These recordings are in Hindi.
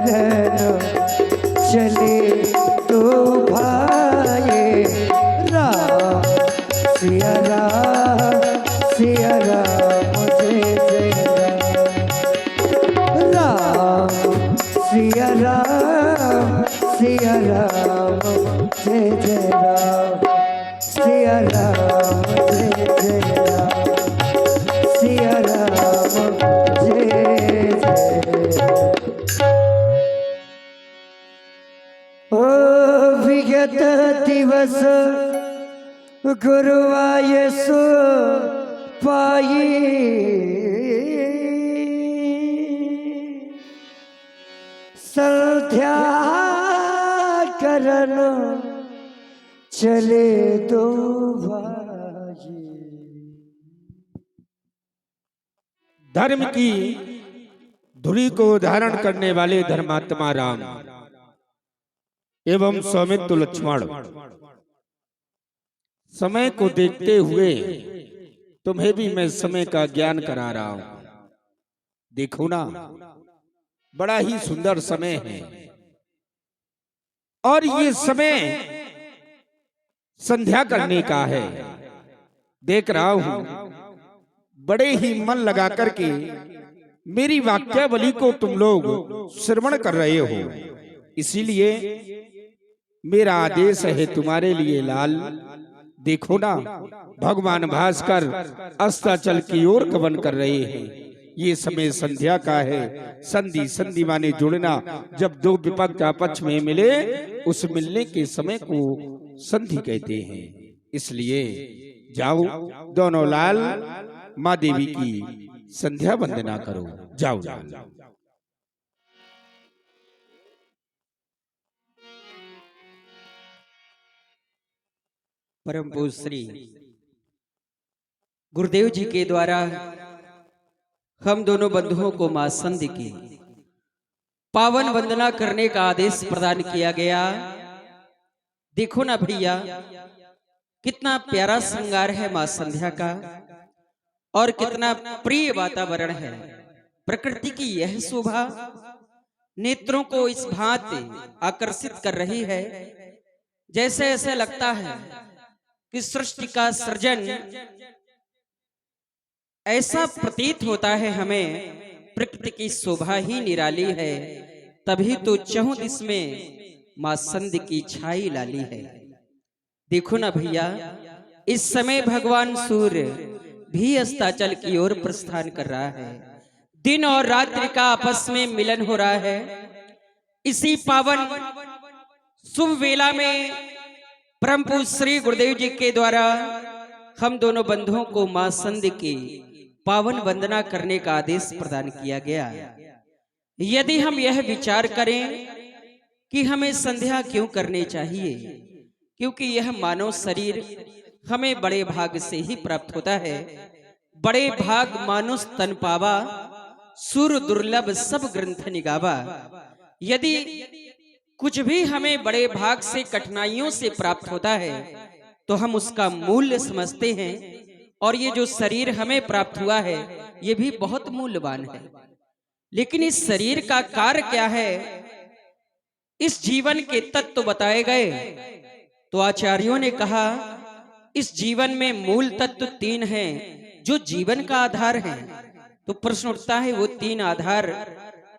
शरण चले तो भाए राम सिया राम सिया राम जय जय राम सिया राम सिया राम जय जय राम सिया राम जय जय राम सिया राम जय जय। ओ विगत दिवस गुरुवाय सो पाई संध्या करन चले दो भाई। धर्म की धुरी को धारण करने वाले धर्मात्मा राम एवं सौमित्र लक्ष्मण समय को देखते हुए तुम्हें भी मैं समय का ज्ञान करा रहा हूं। देखो ना, बड़ा ही सुंदर समय है और ये समय संध्या करने का है। देख रहा हूं बड़े ही मन लगा करके मेरी वाक्यावली को तुम लोग श्रवण कर रहे हो, इसीलिए मेरा आदेश है तुम्हारे लिए लाल। देखो ना, भगवान भास्कर अस्ताचल की ओर गमन कर रहे हैं। ये समय संध्या का है। संधि संधि माने जुड़ना। जब दो विपक्ष आपस में मिले उस मिलने के समय को संधि कहते हैं। इसलिए जाओ दोनों लाल माँ देवी की संध्या वंदना करो। जाओ लाल। परम पूज्य श्री गुरुदेव जी के द्वारा हम दोनों बंधुओं को मां संधि की पावन वंदना करने का आदेश प्रदान किया गया। देखो ना भैया, कितना प्यारा श्रृंगार है मां संध्या का और कितना प्रिय वातावरण है। प्रकृति की यह शोभा नेत्रों को इस भांति आकर्षित कर रही है जैसे ऐसे लगता है कि सृष्टि का सृजन ऐसा प्रतीत होता है हमें। प्रकृति की शोभा ही निराली है, तभी तो चहुं इसमें मां संधि की छाई लाली है। देखो ना भैया, इस समय भगवान सूर्य भी अस्ताचल की ओर प्रस्थान कर रहा है। दिन और रात्रि का आपस में मिलन हो रहा है। इसी पावन शुभ वेला में परम पूज्य श्री गुरुदेव जी के द्वारा हम दोनों बंधुओं को मां संधि की पावन वंदना करने का आदेश प्रदान किया गया। यदि हम यह विचार करें कि हमें संध्या क्यों करनी चाहिए, क्योंकि यह मानव शरीर हमें बड़े भाग से ही प्राप्त होता है। बड़े भाग मानुष तन पावा, सुर दुर्लभ सब ग्रंथ निगावा। यदि कुछ भी हमें बड़े भाग से कठिनाइयों से प्राप्त होता है तो हम उसका मूल्य समझते हैं, और ये जो शरीर हमें प्राप्त हुआ है ये भी बहुत मूल्यवान है। लेकिन इस शरीर का कार्य क्या है, इस जीवन के तत्व बताए गए तो आचार्यों ने कहा इस जीवन में मूल तत्व 3 हैं जो जीवन का आधार है। तो प्रश्न उठता है वो 3 आधार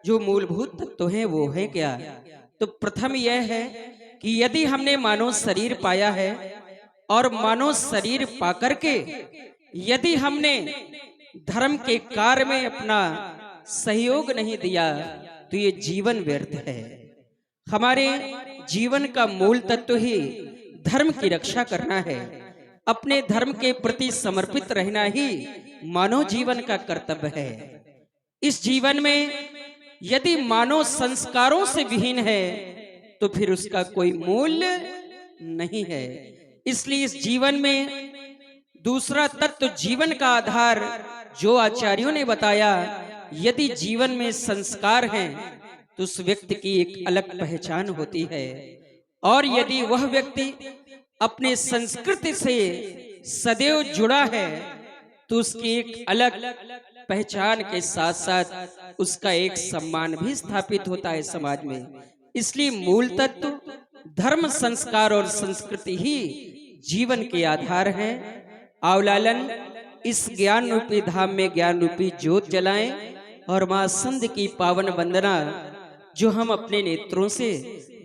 जो मूलभूत तत्व हैं वो है क्या? तो प्रथम यह है कि यदि हमने मानव शरीर पाया है और मानव शरीर पाकर के यदि हमने धर्म के कार्य में अपना सहयोग नहीं दिया तो ये जीवन व्यर्थ है। हमारे जीवन का मूल तत्व ही धर्म की रक्षा करना है। अपने धर्म के प्रति समर्पित रहना ही मानव जीवन का कर्तव्य है। इस जीवन में यदि मानव संस्कारों से विहीन है तो फिर उसका कोई मूल्य नहीं है। इसलिए इस जीवन में दूसरा तत्व जीवन का आधार जो आचार्यों ने बताया, यदि जीवन में संस्कार हैं तो उस व्यक्ति की एक अलग पहचान होती है। और यदि वह व्यक्ति अपने संस्कृति से सदैव जुड़ा है तो उसकी एक अलग पहचान के साथ साथ उसका एक सम्मान भी स्थापित होता है समाज में। इसलिए मूल तत्व धर्म, संस्कार और संस्कृति ही जीवन के आधार हैं। आवलालन इस ज्ञान रूपी धाम में ज्ञान रूपी ज्योत जलाएं और मां संध की पावन वंदना जो हम अपने नेत्रों से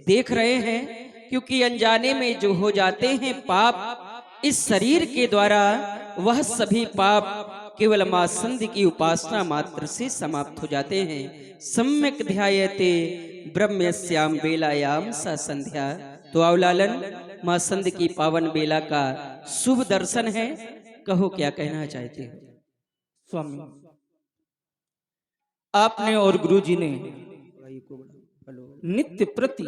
देख रहे हैं, क्योंकि अनजाने में जो हो जाते हैं पाप इस शरीर के द्वारा, वह सभी पाप केवल मां संध की उपासना मात्र से समाप्त हो जाते हैं। सम्यक ध्यायते ब्रह्मस्याम बेलायाम सा संध्या। तो आवलालन मां संध की पावन बेला का शुभ दर्शन है। कहो क्या कहना चाहते हो? स्वामी, आपने और गुरुजी ने नित्य प्रति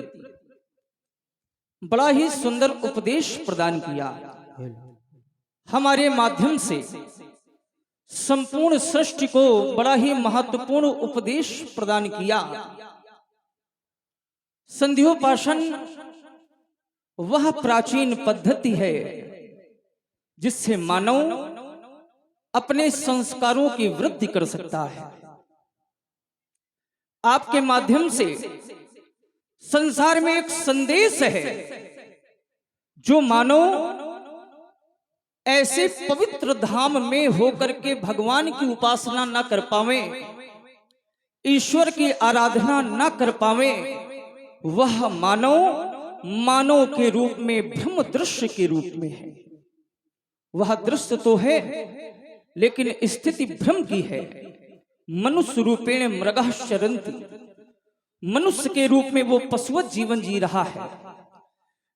बड़ा ही सुंदर उपदेश प्रदान किया। हमारे माध्यम से संपूर्ण सृष्टि को बड़ा ही महत्वपूर्ण उपदेश प्रदान किया। संध्योपासन वह प्राचीन पद्धति है जिससे मानव अपने संस्कारों की वृद्धि कर सकता है। आपके माध्यम से संसार में एक संदेश है जो मानव ऐसे पवित्र धाम में होकर के भगवान की उपासना न कर पावे, ईश्वर की आराधना न कर पावे, वह मानव के रूप में ब्रह्म दृश्य के रूप में है। वह दृश्य तो है लेकिन स्थिति भ्रम की है। मनुष्य रूपेण मृगः चरन्ति, मनुष्य के रूप में वो पशुवत जीवन जी रहा है।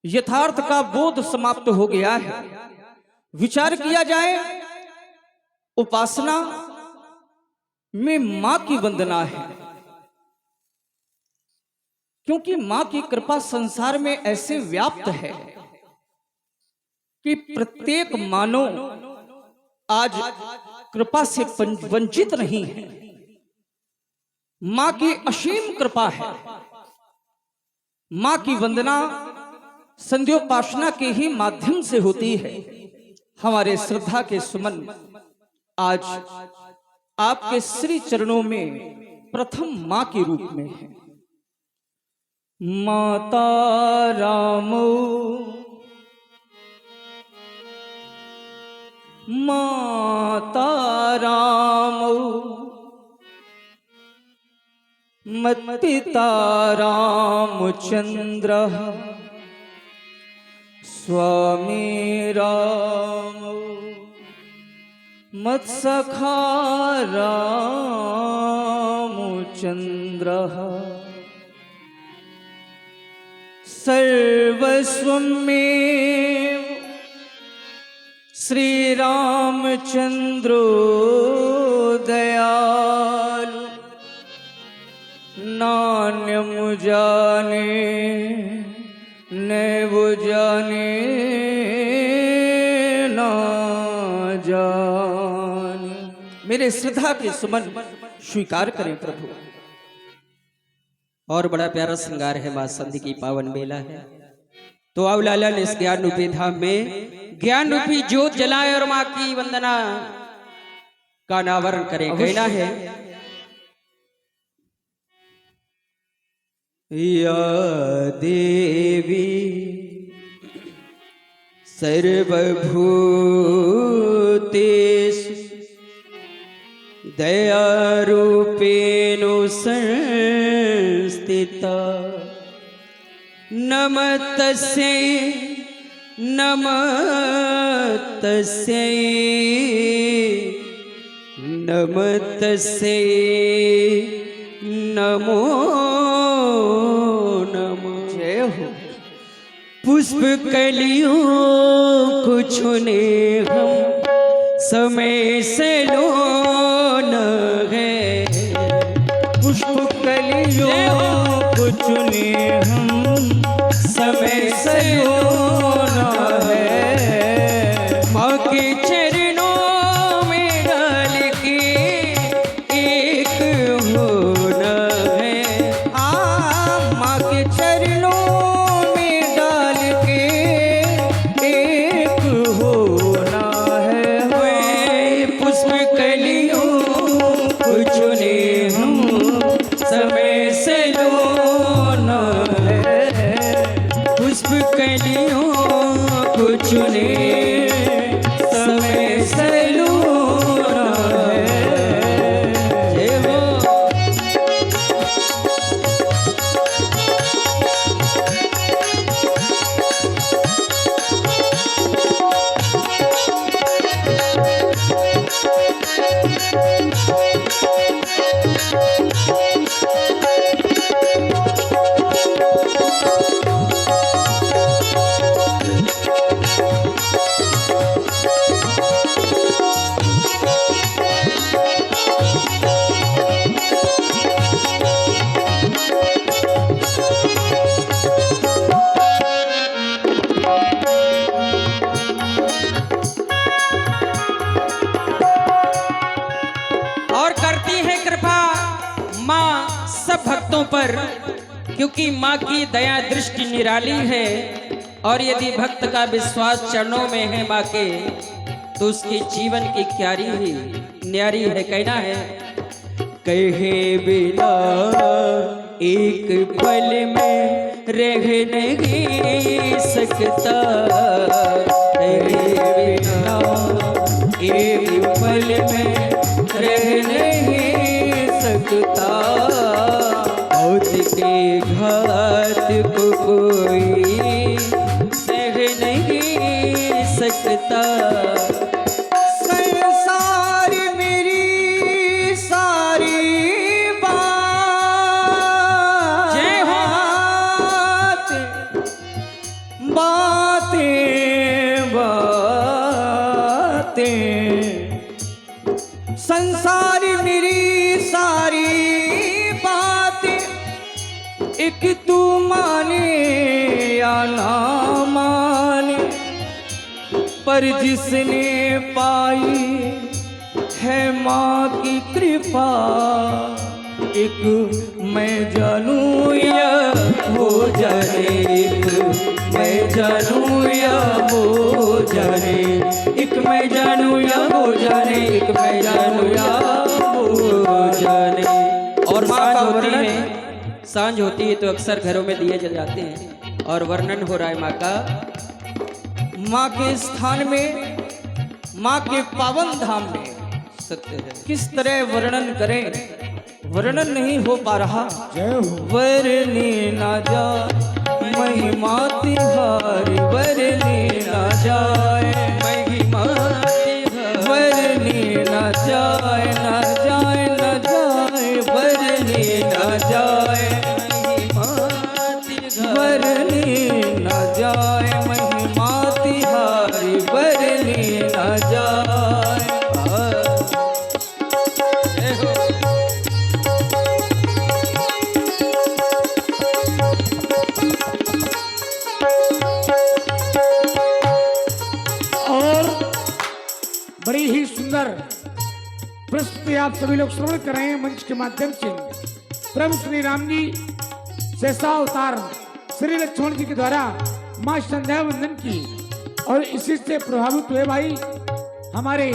यथार्थ का बोध समाप्त हो गया है। विचार किया जाए, उपासना में मां की वंदना है, क्योंकि मां की कृपा संसार में ऐसे व्याप्त है कि प्रत्येक मानव आज कृपा से वंचित नहीं है। मां की असीम कृपा है। मां की वंदना संध्योपासना के ही माध्यम से होती है। हमारे श्रद्धा के सुमन आज आपके श्री चरणों में प्रथम मां के रूप में है। माता रामो माता रामो मत्पिता रामचंद्रः स्वामी राम मत्सखा रामचंद्रः सर्वस्वं मे श्रीरामचंद्रो दयालु नान्यं जाने नैव जाने ना जाने। मेरे श्रद्धा के सुमन स्वीकार करें प्रभु। और बड़ा प्यारा श्रृंगार है, मां संध की पावन बेला है। तो आवलालन इस ज्ञान रूपी धाम में ज्ञान रूपी ज्योत जलाए और मां की वंदना का अनावरण करें। कहना है, या देवी सर्वभूतेषु दयारूपेण संस्थिता नमस्तस्यै नमस्तस्यै नमस्तस्यै नमो नमः। जय हो। पुष्प कलियों को छूने हम समय से लोन है। पुष्प कलियों को चुने हम समय से होना है। माँ के चरणों में डाल के एक होना है। माँ के चरणों में डाल के एक होना है। पुष्प चुने समय सैलूना है। जय हो। और करती है कृपा माँ सब भक्तों पर, क्योंकि माँ की दया दृष्टि निराली है। और यदि भक्त का विश्वास चरणों में है माँ के, तो उसके जीवन की क्यारी ही न्यारी है। कहना है, कहे बिना एक पल में रह नहीं सकता, कहे बिना एक पल में रह नहीं सकता, मौत के घात को कोई सह नहीं सकता। संसार मेरी सारी बात, जय हो। बातें बातें, संसार मेरी सारी बातें, एक तू माने या ना माने, पर जिसने पाई है माँ की कृपा, एक मैं जानूं या वो जाने, एक मैं जानूं या वो जाने, एक मैं जानूं या वो जाने, एक मैं जानूं या वो जाने। और माँ सांझ का होती वर्णन, है, सांझ होती है तो अक्सर घरों में दिए जल जाते हैं, और वर्णन हो रहा है माँ का। माँ के स्थान में, माँ के पावन धाम में सत्य है। किस तरह वर्णन करें, वर्णन नहीं हो पा रहा। वर्णे ना जा महिमा तिहारी, वर्णे ना जाए महिमा वर्णे ना जाए, ना जाए ना जाए, वर्णे ना जाए वर्णे ना जाए, महिमा तिहारी वर्णे ना जाए। बड़ी ही सुंदर प्रस्तुति आप सभी लोग श्रवण कर रहे हैं मंच के माध्यम से। प्रभु श्री राम जी शेषा अवतार श्री लक्ष्मण जी के द्वारा मां संध्या वंदन की, और इसी से प्रभावित हुए भाई हमारे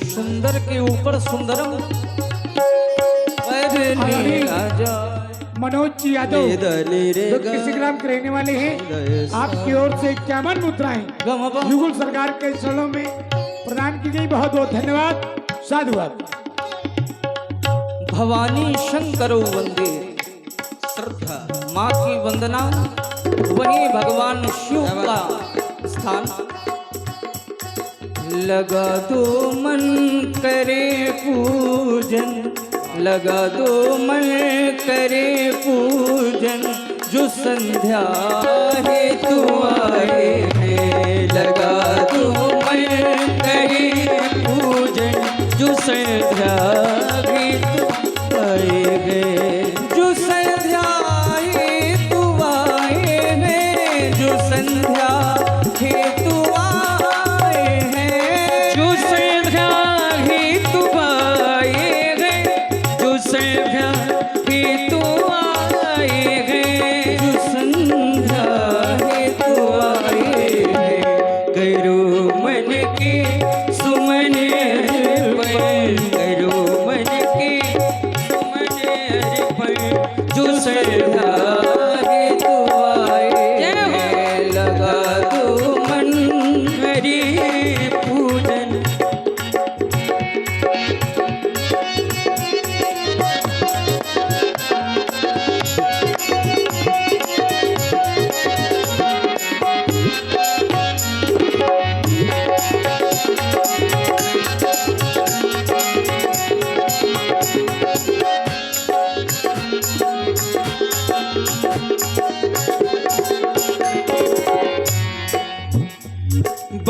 सुंदर के ऊपर सुंदरम वर्णे ना जाए। मनोज जी यादव जो किसी ग्राम के रहने वाले हैं, आपकी ओर से 51 मुद्राएं युगल सरकार के चरणों में प्रदान की गई। बहुत बहुत धन्यवाद, साधुवाद। भवानी शंकरो वंदे, श्रद्धा माँ की वंदना, वही भगवान शिव का स्थान। लगा दो मन करे पूजन, लगा दो मन करे पूजन, जो संध्या हेतु आए हैं। लगा दो मन करे पूजन, जो संध्या हेतु आए हैं। जो संध्या हेतु आए हैं, जो संध्या हेतु आए हैं, जो संध्या हेतु आए हैं, जो संध्या हेतु आए हैं, जो संध्या हेतु आए हैं। करो मन के सुमन अर्पण, करो मन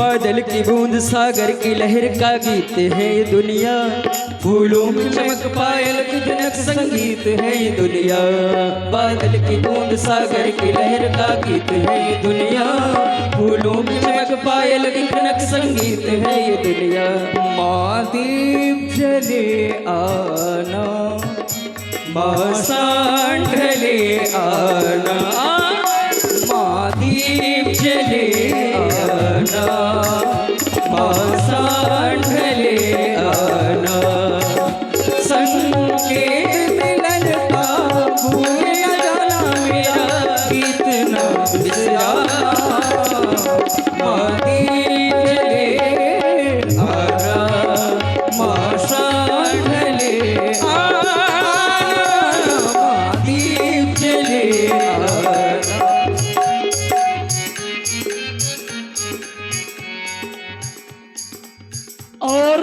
बादल की बूंद सागर की लहर का गीत है ये दुनिया, फूलों की चमक पायल की जनक संगीत है ये दुनिया। बादल की बूंद सागर की लहर का गीत है ये दुनिया, फूलों की चमक पायल की जनक संगीत है ये दुनिया। माँ दीप जले आना, माँ सांढले आना, माँ दीप चले आना, माँ सांढले आना। संकेत मिलन का भूल न जाना मेरा गीत न बिसराना। माँ दीप चले आना, माँ सांढले आना, माँ दीप चले आना। और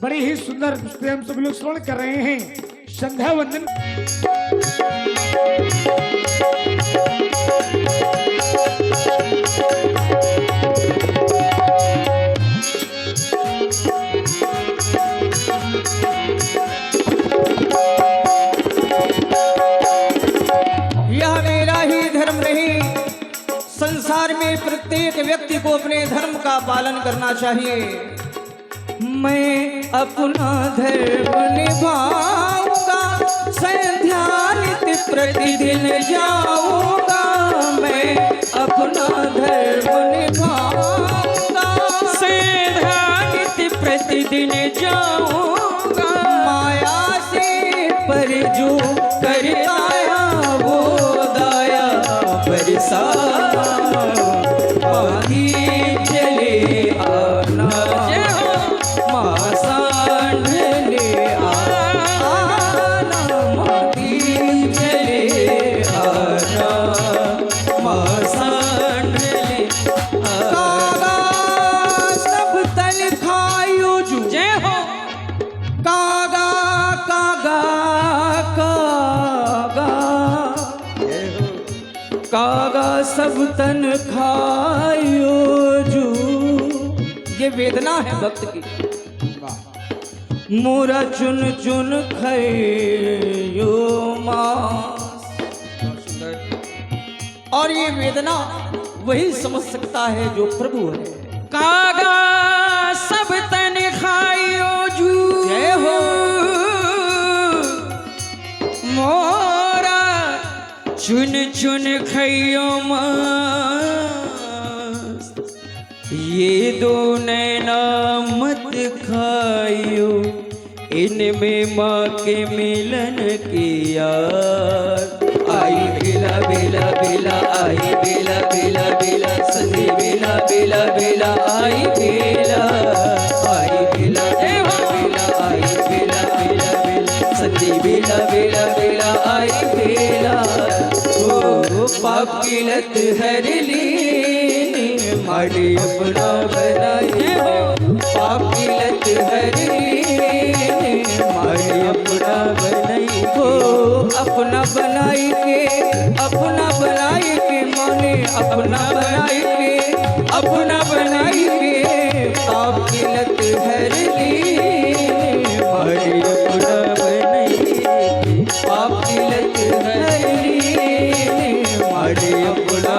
बड़ी ही सुंदर पुस्तकें हम सभी लोग श्रवण कर रहे हैं। संध्या वंदन यह मेरा ही धर्म नहीं, संसार में प्रत्येक व्यक्ति को अपने धर्म का पालन करना चाहिए। मैं अपना धर्म निभाऊंगा, संध्या नित्य प्रतिदिन जाऊंगा। मैं अपना धर्म निभाऊंगा, संध्या नित्य प्रतिदिन जाऊंगा। माया से पर जो करता वो दाया बरसा। माही चले आना, माँ सांढले आना, माही चले आना, माँ सांढले आना। सब तन खायो जू, जय हो। कागा कागा कागा, कागा सब तन खायो जू। ये वेदना है भक्त की। मोरा चुन चुन खयो मांस। और ये वेदना वही समझ सकता है जो प्रभु है। कागा सब तन खायो जू, जय हो। मोरा चुन चुन खइयो मांस। ये दो नैना मत खाइयो, इनमें माँ के मिलन की याद। आई बेला बेला बेला, आई बेला बेला बेला, संधि बेला बेला बेला, आई बेला, आई बेला बेला बेला, आई बेला बेला बेला, संधि बेला बेला बेला, आई बेला। ओ पाप की लत हर ली, माड़ी अपना बनाई हो। पाप की लत हर ली, माड़ी अपना बनाई हो। अपना बनाई के माने अपना बनाई के, अपना बनाई के पाप की लत हर ली। माड़ी अपना बनाई, पाप की लत हर ली, माड़ी अपना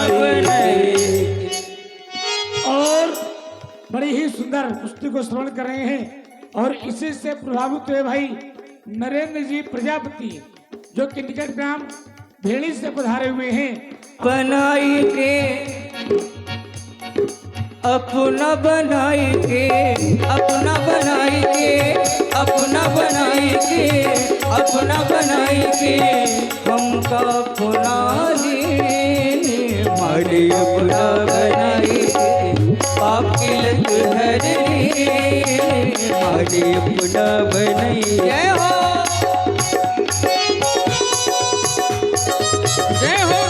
बनाई। और बड़ी ही सुंदर पुस्तक को श्रवण कर रहे हैं। और इसी से प्रभावित हुए भाई नरेंद्र जी प्रजापति, जो कि निकट ग्राम भेड़ी से पधारे हुए हैं। बनाई के अपना बनाई के, अपना बनाई के, अपना बनाई के, अपना बनाई के, हमका अपना ली। माड़ी अपना बनाई के, पाप की लत हर ली। माड़ी अपना बनाई। जय हो, जय हो।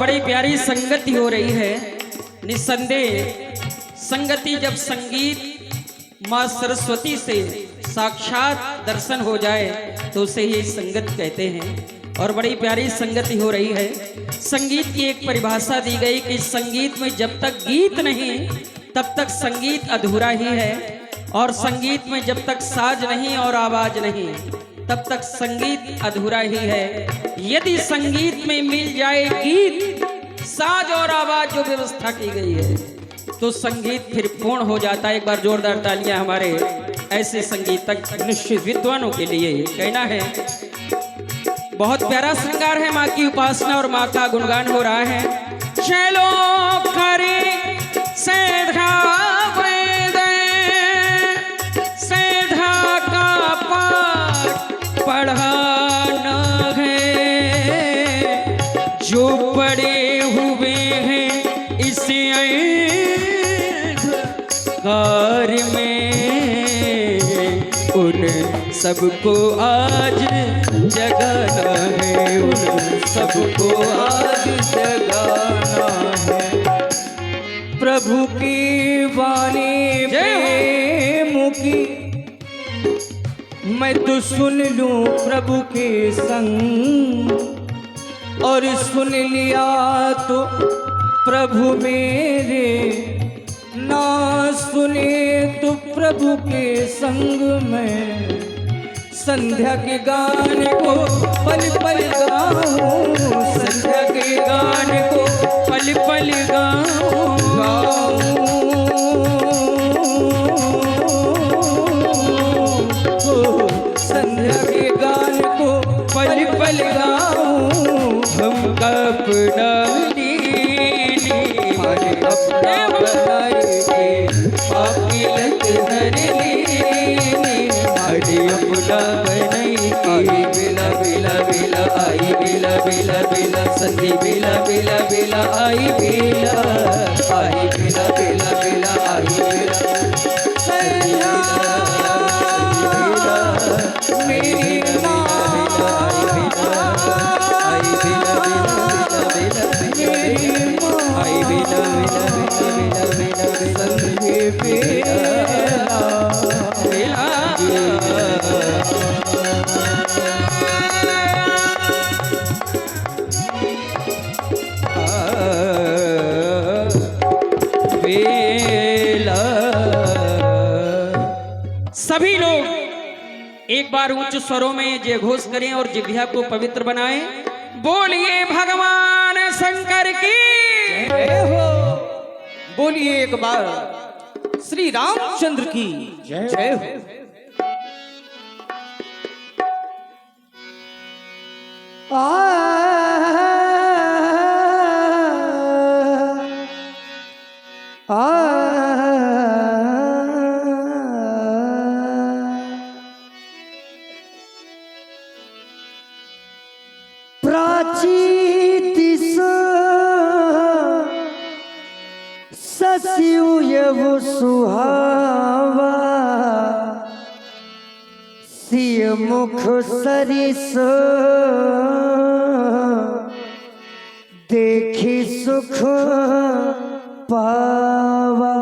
बड़ी प्यारी संगति हो रही है। निस्संदेह संगति, जब संगीत माँ सरस्वती से साक्षात दर्शन हो जाए तो उसे ही संगत कहते हैं। और बड़ी प्यारी संगति हो रही है। संगीत की एक परिभाषा दी गई कि संगीत में जब तक गीत नहीं तब तक संगीत अधूरा ही है, और संगीत में जब तक साज नहीं और आवाज नहीं तब तक संगीत अधूरा ही है। यदि संगीत में मिल जाए गीत, साज और आवाज जो व्यवस्था की गई है, तो संगीत फिर पूर्ण हो जाता है। एक बार जोरदार तालियां हमारे ऐसे संगीतक निश्चित विद्वानों के लिए। कहना है बहुत प्यारा श्रृंगार है, माँ की उपासना और माँ का गुणगान हो रहा है। चलो करे सेधा का पाठ पढ़ाना है, जो पढ़े हुए हैं इसे घर में, उन सबको आज जगाना है, उन सबको आज जगाना है। प्रभु की वाणी प्रेम की मैं तो सुन लूं प्रभु के संग, और सुन लिया तो प्रभु मेरे, ना सुने तो प्रभु के संग में संध्या के गान को पल पल गाऊं, संध्या के गान को पल पल गाऊं, संध्या के गान को पल पल गाऊं। हम अपना अपना बनाए पापी लत हर लीनी, अपना बनाई आई बेला बेला बेला, आई बेला बेला बेला, संधि बेला बेला बेला, आई बेला, आई बेला बेला बेला, आई बेला, मेरी सभी लोग एक बार उच्च स्वरों में जय घोष करें और जिह्वा को पवित्र बनाएं। बोलिए भगवान शंकर की जय हो। बोलिए एक बार श्री रामचंद्र की जय हो। ससियु सुहावा सिय मुख सरिस देखी सुख पावा,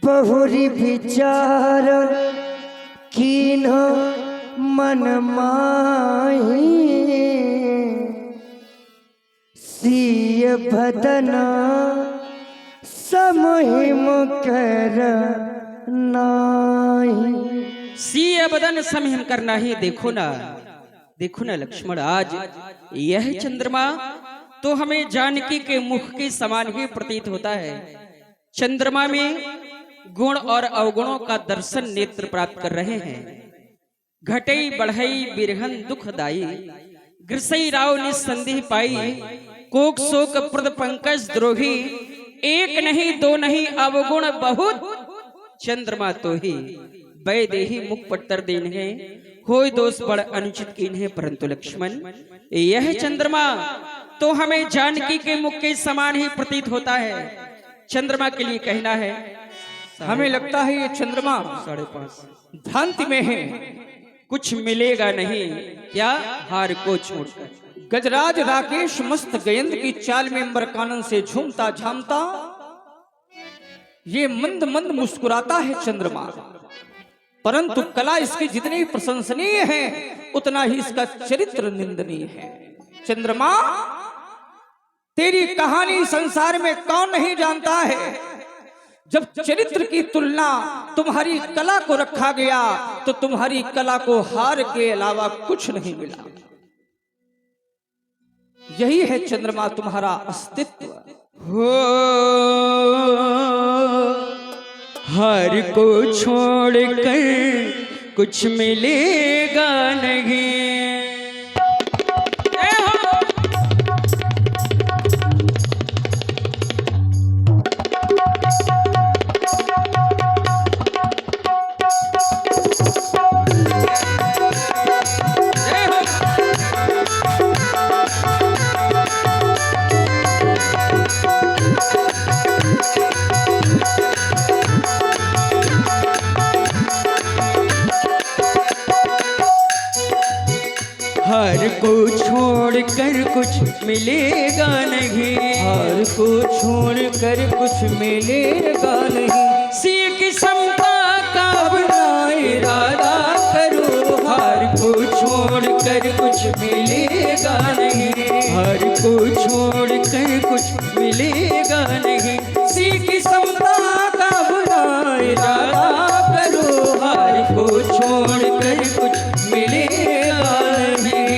बहुरी विचार कीन मन माही, सिय बदन समहिम कर नाही। सिय बदन समहिम करना ही। देखो ना लक्ष्मण, आज यह चंद्रमा तो हमें जानकी के मुख के समान ही प्रतीत होता है। चंद्रमा में गुण और अवगुणों का दर्शन नेत्र प्राप्त कर रहे हैं। घटई बढ़ई बिरहन दुखदाई, ग्रसई राव निस्संदेह पाई, कोक शोक प्रद पंकज द्रोही, एक नहीं दो नहीं अवगुण बहुत, चंद्रमा तो ही वैदेही मुख पट्टर देन है, कोई दोष बड़ अनुचित कीन है। परंतु लक्ष्मण, यह चंद्रमा तो हमें जानकी के मुख के समान ही प्रतीत होता है। चंद्रमा के लिए कहना है, हमें लगता है ये चंद्रमा 5.5 भ्रांति में है, कुछ मिलेगा नहीं क्या हार को छोड़कर। गजराज राकेश मस्त गयंत की चाल में अंबर कानन से झूमता झामता ये मंद मंद मुस्कुराता है चंद्रमा। परंतु कला इसकी जितनी प्रशंसनीय है उतना ही इसका चरित्र निंदनीय है। चंद्रमा, तेरी कहानी संसार में कौन नहीं जानता है। जब चरित्र की तुलना तुम्हारी कला को रखा गया तो तुम्हारी कला को हार के अलावा कुछ नहीं मिला। यही है चंद्रमा तुम्हारा अस्तित्व। हो हार को छोड़कर कुछ मिलेगा नहीं। हार को छोड़कर कुछ मिलेगा नहीं। हार को छोड़कर कुछ मिलेगा नहीं। सीख समता का अपना इरादा करो। हार को छोड़कर कुछ मिलेगा नहीं। हार को छोड़कर कुछ मिलेगा नहीं। सीख समता का अपना इरादा करो। हार को छोड़कर कुछ मिलेगा नहीं।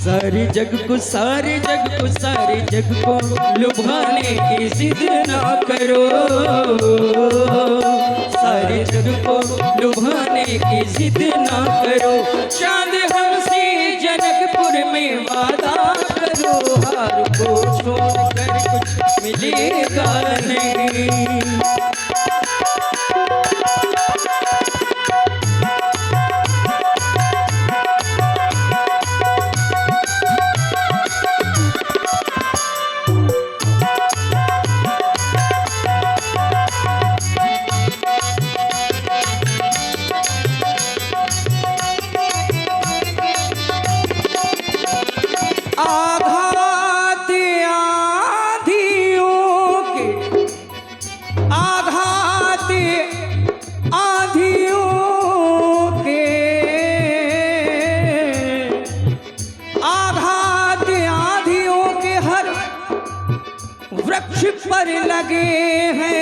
सारे जग को सारे जग को सारे जग को लुभाने की जिद ना करो। सारे जग को लुभाने की जिद ना करो। चांद हमसे जनकपुर में वादा करो। हार को छोड़कर कुछ मिलेगा नहीं। पर लगे हैं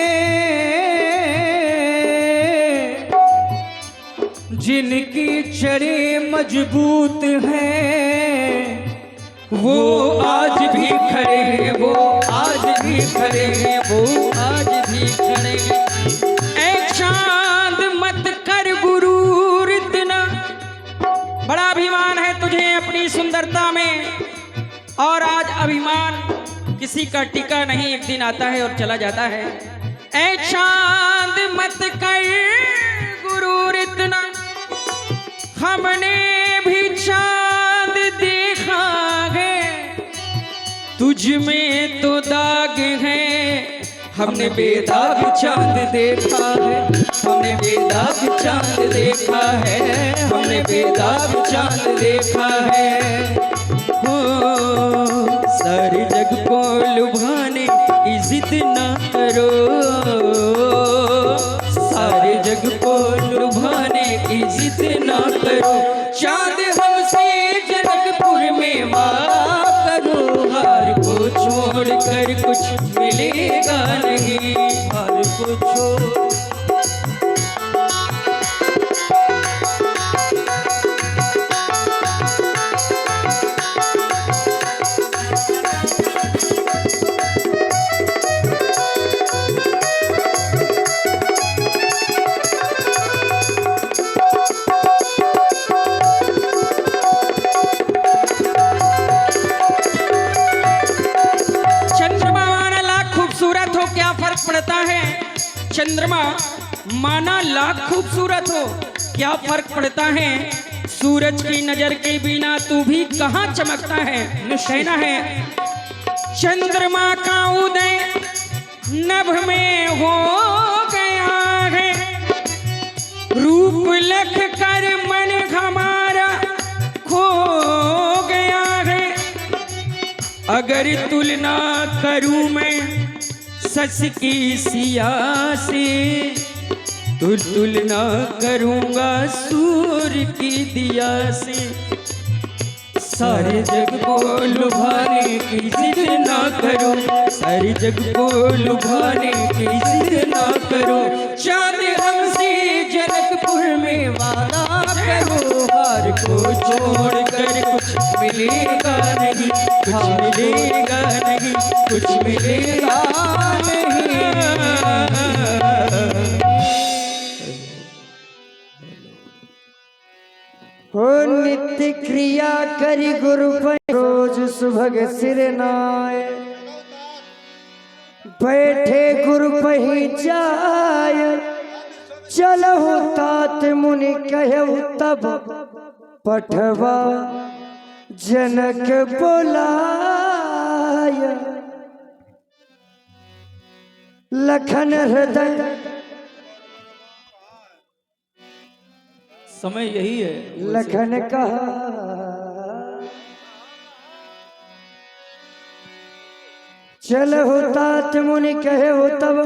जिनकी जड़ें मजबूत हैं, वो आज भी खड़े हैं, वो आज भी खड़े हैं, वो आज भी खड़े हैं। ऐ चांद मत कर गुरूर इतना, बड़ा अभिमान है तुझे अपनी सुंदरता में, और आज अभिमान किसी का टिका नहीं, एक दिन आता है और चला जाता है। ऐ चांद मत कर गुरूर इतना, हमने भी चांद देखा है, तुझ में तो दाग है, हमने बेदाग चांद देखा है, हमने बेदाग चांद देखा है, हमने बेदाग चांद देखा है। सारे जग को लुभाने की जिद ना करो, सारे जग को लुभाने की जिद ना करो। चांद हमसे जनकपुर में वादा करो, हार को छोड़ कर कुछ मिलेगा नहीं, हार को छोड़। फर्क पड़ता है चंद्रमा माना लाख खूबसूरत हो, क्या फर्क पड़ता है सूरज की नजर के बिना तू भी कहाँ चमकता है। कहना है चंद्रमा का उदय नभ में हो गया है, रूप लख कर मन हमारा खो गया है। अगर तुलना करूं मैं सच की सिया से, तो तुलना करूंगा सूर्य की दिया से। सारे जग को लुभाने की जिद ना करो, सारे जग को लुभाने की जिद ना करो। चांद हमसे जनकपुर में वादा करो, हार को छोड़ कर कुछ मिलेगा नहीं, कुछ मिलेगा नहीं, कुछ मिलेगा नहीं। हो नित्य क्रिया करी गुरु रोज सुभग सिर नाय, बैठे गुरु पही जाय, चलहु तात मुनि कहु तब पठवा जनक बोलाय। लखन हृदय समय यही है। लखन कहा चल हो तात मुनि कहे हो तब